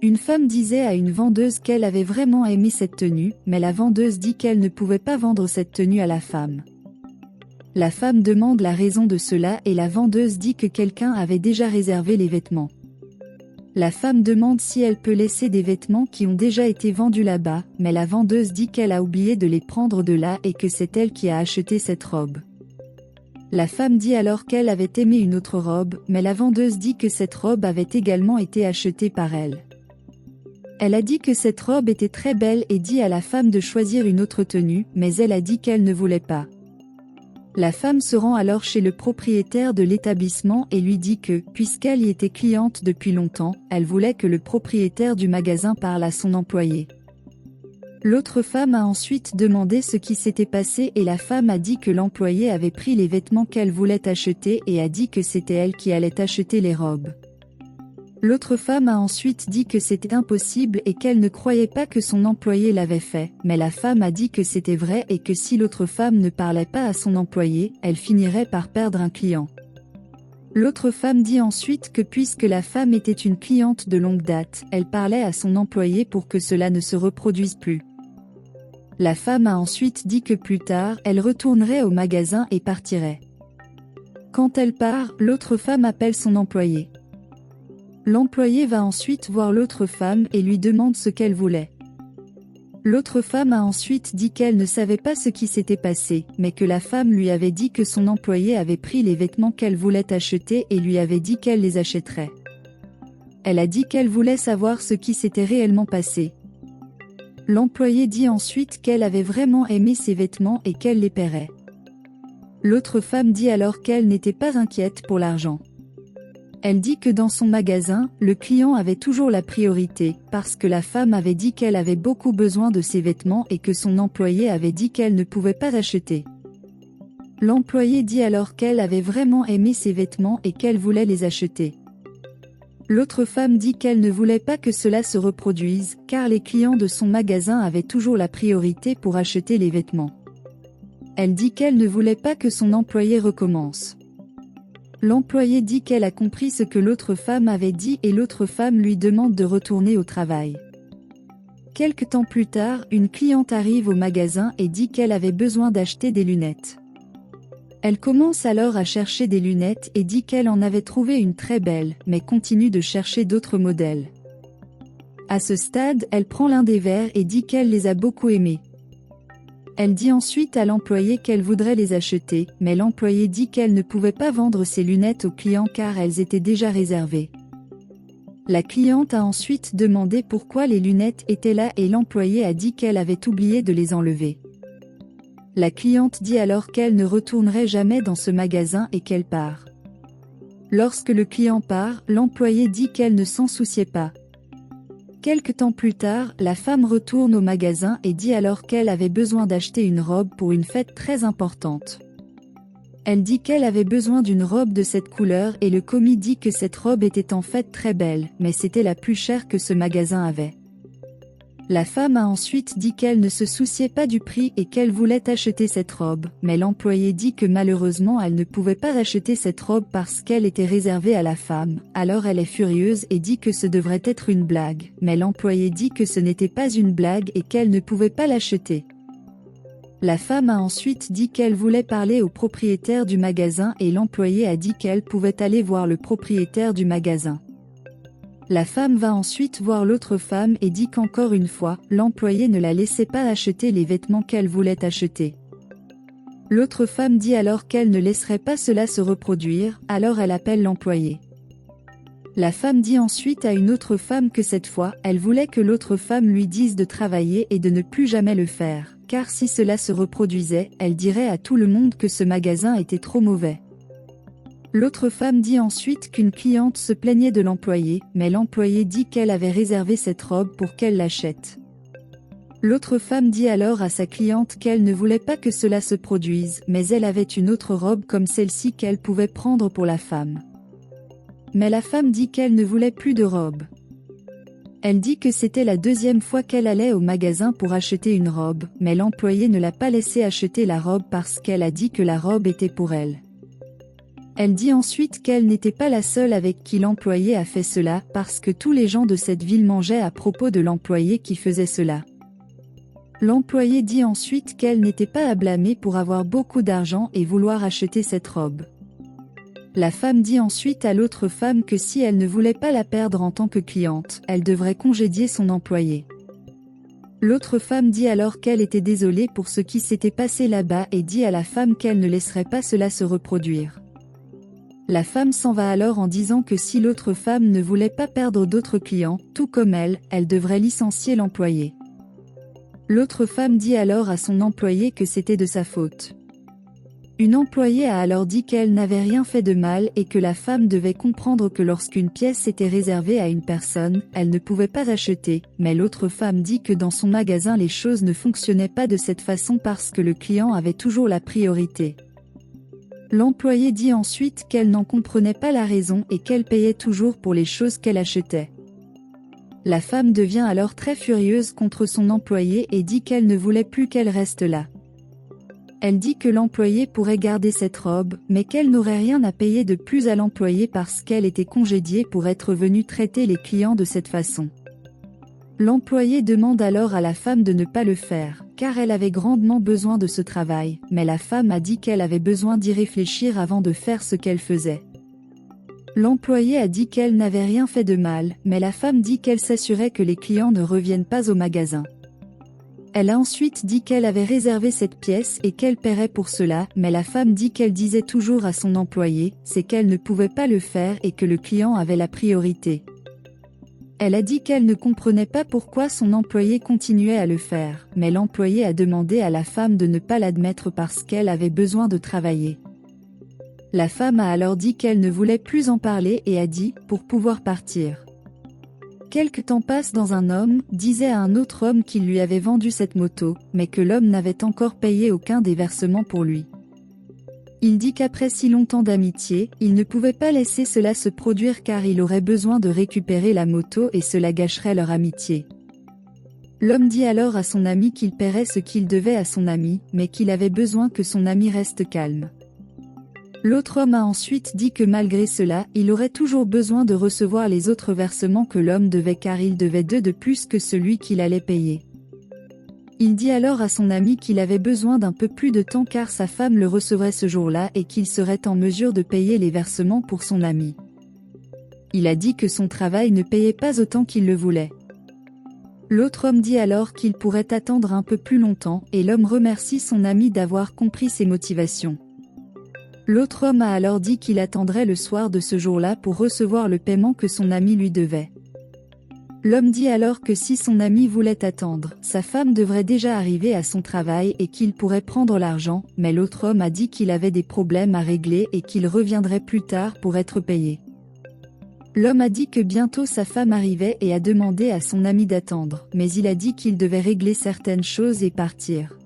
Une femme disait à une vendeuse qu'elle avait vraiment aimé cette tenue, mais la vendeuse dit qu'elle ne pouvait pas vendre cette tenue à la femme. La femme demande la raison de cela et la vendeuse dit que quelqu'un avait déjà réservé les vêtements. La femme demande si elle peut laisser des vêtements qui ont déjà été vendus là-bas, mais la vendeuse dit qu'elle a oublié de les prendre de là et que c'est elle qui a acheté cette robe. La femme dit alors qu'elle avait aimé une autre robe, mais la vendeuse dit que cette robe avait également été achetée par elle. Elle a dit que cette robe était très belle et dit à la femme de choisir une autre tenue, mais elle a dit qu'elle ne voulait pas. La femme se rend alors chez le propriétaire de l'établissement et lui dit que, puisqu'elle y était cliente depuis longtemps, elle voulait que le propriétaire du magasin parle à son employé. L'autre femme a ensuite demandé ce qui s'était passé et la femme a dit que l'employé avait pris les vêtements qu'elle voulait acheter et a dit que c'était elle qui allait acheter les robes. L'autre femme a ensuite dit que c'était impossible et qu'elle ne croyait pas que son employé l'avait fait, mais la femme a dit que c'était vrai et que si l'autre femme ne parlait pas à son employé, elle finirait par perdre un client. L'autre femme dit ensuite que puisque la femme était une cliente de longue date, elle parlait à son employé pour que cela ne se reproduise plus. La femme a ensuite dit que plus tard, elle retournerait au magasin et partirait. Quand elle part, l'autre femme appelle son employé. L'employé va ensuite voir l'autre femme et lui demande ce qu'elle voulait. L'autre femme a ensuite dit qu'elle ne savait pas ce qui s'était passé, mais que la femme lui avait dit que son employé avait pris les vêtements qu'elle voulait acheter et lui avait dit qu'elle les achèterait. Elle a dit qu'elle voulait savoir ce qui s'était réellement passé. L'employé dit ensuite qu'elle avait vraiment aimé ses vêtements et qu'elle les paierait. L'autre femme dit alors qu'elle n'était pas inquiète pour l'argent. Elle dit que dans son magasin, le client avait toujours la priorité, parce que la femme avait dit qu'elle avait beaucoup besoin de ses vêtements et que son employé avait dit qu'elle ne pouvait pas acheter. L'employé dit alors qu'elle avait vraiment aimé ses vêtements et qu'elle voulait les acheter. L'autre femme dit qu'elle ne voulait pas que cela se reproduise, car les clients de son magasin avaient toujours la priorité pour acheter les vêtements. Elle dit qu'elle ne voulait pas que son employé recommence. L'employé dit qu'elle a compris ce que l'autre femme avait dit et l'autre femme lui demande de retourner au travail. Quelque temps plus tard, une cliente arrive au magasin et dit qu'elle avait besoin d'acheter des lunettes. Elle commence alors à chercher des lunettes et dit qu'elle en avait trouvé une très belle, mais continue de chercher d'autres modèles. À ce stade, elle prend l'un des verres et dit qu'elle les a beaucoup aimés. Elle dit ensuite à l'employé qu'elle voudrait les acheter, mais l'employé dit qu'elle ne pouvait pas vendre ses lunettes aux clients car elles étaient déjà réservées. La cliente a ensuite demandé pourquoi les lunettes étaient là et l'employé a dit qu'elle avait oublié de les enlever. La cliente dit alors qu'elle ne retournerait jamais dans ce magasin et qu'elle part. Lorsque le client part, l'employé dit qu'elle ne s'en souciait pas. Quelque temps plus tard, la femme retourne au magasin et dit alors qu'elle avait besoin d'acheter une robe pour une fête très importante. Elle dit qu'elle avait besoin d'une robe de cette couleur et le commis dit que cette robe était en fait très belle, mais c'était la plus chère que ce magasin avait. La femme a ensuite dit qu'elle ne se souciait pas du prix et qu'elle voulait acheter cette robe, mais l'employé dit que malheureusement elle ne pouvait pas acheter cette robe parce qu'elle était réservée à la femme. Alors elle est furieuse et dit que ce devrait être une blague, mais l'employé dit que ce n'était pas une blague et qu'elle ne pouvait pas l'acheter. La femme a ensuite dit qu'elle voulait parler au propriétaire du magasin et l'employé a dit qu'elle pouvait aller voir le propriétaire du magasin. La femme va ensuite voir l'autre femme et dit qu'encore une fois, l'employé ne la laissait pas acheter les vêtements qu'elle voulait acheter. L'autre femme dit alors qu'elle ne laisserait pas cela se reproduire, alors elle appelle l'employé. La femme dit ensuite à une autre femme que cette fois, elle voulait que l'autre femme lui dise de travailler et de ne plus jamais le faire, car si cela se reproduisait, elle dirait à tout le monde que ce magasin était trop mauvais. L'autre femme dit ensuite qu'une cliente se plaignait de l'employé, mais l'employé dit qu'elle avait réservé cette robe pour qu'elle l'achète. L'autre femme dit alors à sa cliente qu'elle ne voulait pas que cela se produise, mais elle avait une autre robe comme celle-ci qu'elle pouvait prendre pour la femme. Mais la femme dit qu'elle ne voulait plus de robe. Elle dit que c'était la deuxième fois qu'elle allait au magasin pour acheter une robe, mais l'employé ne l'a pas laissé acheter la robe parce qu'elle a dit que la robe était pour elle. Elle dit ensuite qu'elle n'était pas la seule avec qui l'employé a fait cela, parce que tous les gens de cette ville mangeaient à propos de l'employé qui faisait cela. L'employé dit ensuite qu'elle n'était pas à blâmer pour avoir beaucoup d'argent et vouloir acheter cette robe. La femme dit ensuite à l'autre femme que si elle ne voulait pas la perdre en tant que cliente, elle devrait congédier son employé. L'autre femme dit alors qu'elle était désolée pour ce qui s'était passé là-bas et dit à la femme qu'elle ne laisserait pas cela se reproduire. La femme s'en va alors en disant que si l'autre femme ne voulait pas perdre d'autres clients, tout comme elle devrait licencier l'employé. L'autre femme dit alors à son employé que c'était de sa faute. Une employée a alors dit qu'elle n'avait rien fait de mal et que la femme devait comprendre que lorsqu'une pièce était réservée à une personne, elle ne pouvait pas acheter, mais l'autre femme dit que dans son magasin les choses ne fonctionnaient pas de cette façon parce que le client avait toujours la priorité. L'employée dit ensuite qu'elle n'en comprenait pas la raison et qu'elle payait toujours pour les choses qu'elle achetait. La femme devient alors très furieuse contre son employé et dit qu'elle ne voulait plus qu'elle reste là. Elle dit que l'employé pourrait garder cette robe, mais qu'elle n'aurait rien à payer de plus à l'employé parce qu'elle était congédiée pour être venue traiter les clients de cette façon. L'employé demande alors à la femme de ne pas le faire, car elle avait grandement besoin de ce travail, mais la femme a dit qu'elle avait besoin d'y réfléchir avant de faire ce qu'elle faisait. L'employé a dit qu'elle n'avait rien fait de mal, mais la femme dit qu'elle s'assurait que les clients ne reviennent pas au magasin. Elle a ensuite dit qu'elle avait réservé cette pièce et qu'elle paierait pour cela, mais la femme dit qu'elle disait toujours à son employé, c'est qu'elle ne pouvait pas le faire et que le client avait la priorité. Elle a dit qu'elle ne comprenait pas pourquoi son employé continuait à le faire, mais l'employé a demandé à la femme de ne pas l'admettre parce qu'elle avait besoin de travailler. La femme a alors dit qu'elle ne voulait plus en parler et a dit, pour pouvoir partir. Quelque temps passe dans un homme, disait à un autre homme qu'il lui avait vendu cette moto, mais que l'homme n'avait encore payé aucun des versements pour lui. Il dit qu'après si longtemps d'amitié, il ne pouvait pas laisser cela se produire car il aurait besoin de récupérer la moto et cela gâcherait leur amitié. L'homme dit alors à son ami qu'il paierait ce qu'il devait à son ami, mais qu'il avait besoin que son ami reste calme. L'autre homme a ensuite dit que malgré cela, il aurait toujours besoin de recevoir les autres versements que l'homme devait car il devait 2 de plus que celui qu'il allait payer. Il dit alors à son ami qu'il avait besoin d'un peu plus de temps car sa femme le recevrait ce jour-là et qu'il serait en mesure de payer les versements pour son ami. Il a dit que son travail ne payait pas autant qu'il le voulait. L'autre homme dit alors qu'il pourrait attendre un peu plus longtemps et l'homme remercie son ami d'avoir compris ses motivations. L'autre homme a alors dit qu'il attendrait le soir de ce jour-là pour recevoir le paiement que son ami lui devait. L'homme dit alors que si son ami voulait attendre, sa femme devrait déjà arriver à son travail et qu'il pourrait prendre l'argent, mais l'autre homme a dit qu'il avait des problèmes à régler et qu'il reviendrait plus tard pour être payé. L'homme a dit que bientôt sa femme arrivait et a demandé à son ami d'attendre, mais il a dit qu'il devait régler certaines choses et partir.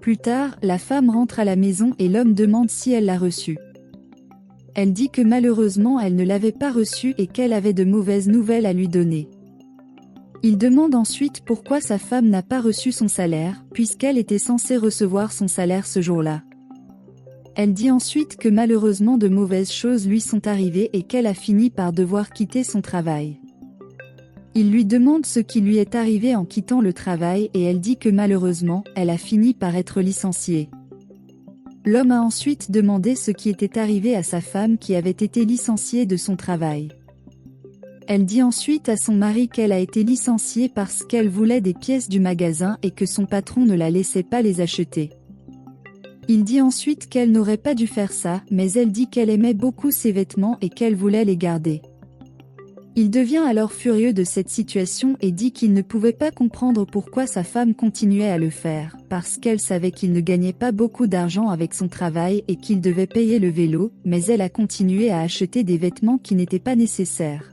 Plus tard, la femme rentre à la maison et l'homme demande si elle l'a reçu. Elle dit que malheureusement elle ne l'avait pas reçu et qu'elle avait de mauvaises nouvelles à lui donner. Il demande ensuite pourquoi sa femme n'a pas reçu son salaire, puisqu'elle était censée recevoir son salaire ce jour-là. Elle dit ensuite que malheureusement de mauvaises choses lui sont arrivées et qu'elle a fini par devoir quitter son travail. Il lui demande ce qui lui est arrivé en quittant le travail et elle dit que malheureusement, elle a fini par être licenciée. L'homme a ensuite demandé ce qui était arrivé à sa femme qui avait été licenciée de son travail. Elle dit ensuite à son mari qu'elle a été licenciée parce qu'elle voulait des pièces du magasin et que son patron ne la laissait pas les acheter. Il dit ensuite qu'elle n'aurait pas dû faire ça, mais elle dit qu'elle aimait beaucoup ses vêtements et qu'elle voulait les garder. Il devient alors furieux de cette situation et dit qu'il ne pouvait pas comprendre pourquoi sa femme continuait à le faire, parce qu'elle savait qu'il ne gagnait pas beaucoup d'argent avec son travail et qu'il devait payer le vélo, mais elle a continué à acheter des vêtements qui n'étaient pas nécessaires.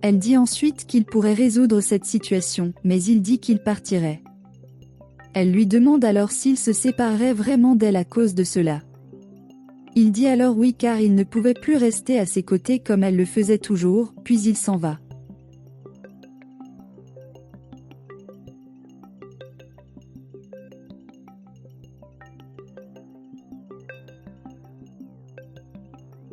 Elle dit ensuite qu'il pourrait résoudre cette situation, mais il dit qu'il partirait. Elle lui demande alors s'il se séparerait vraiment d'elle à cause de cela. Il dit alors oui car il ne pouvait plus rester à ses côtés comme elle le faisait toujours, puis il s'en va.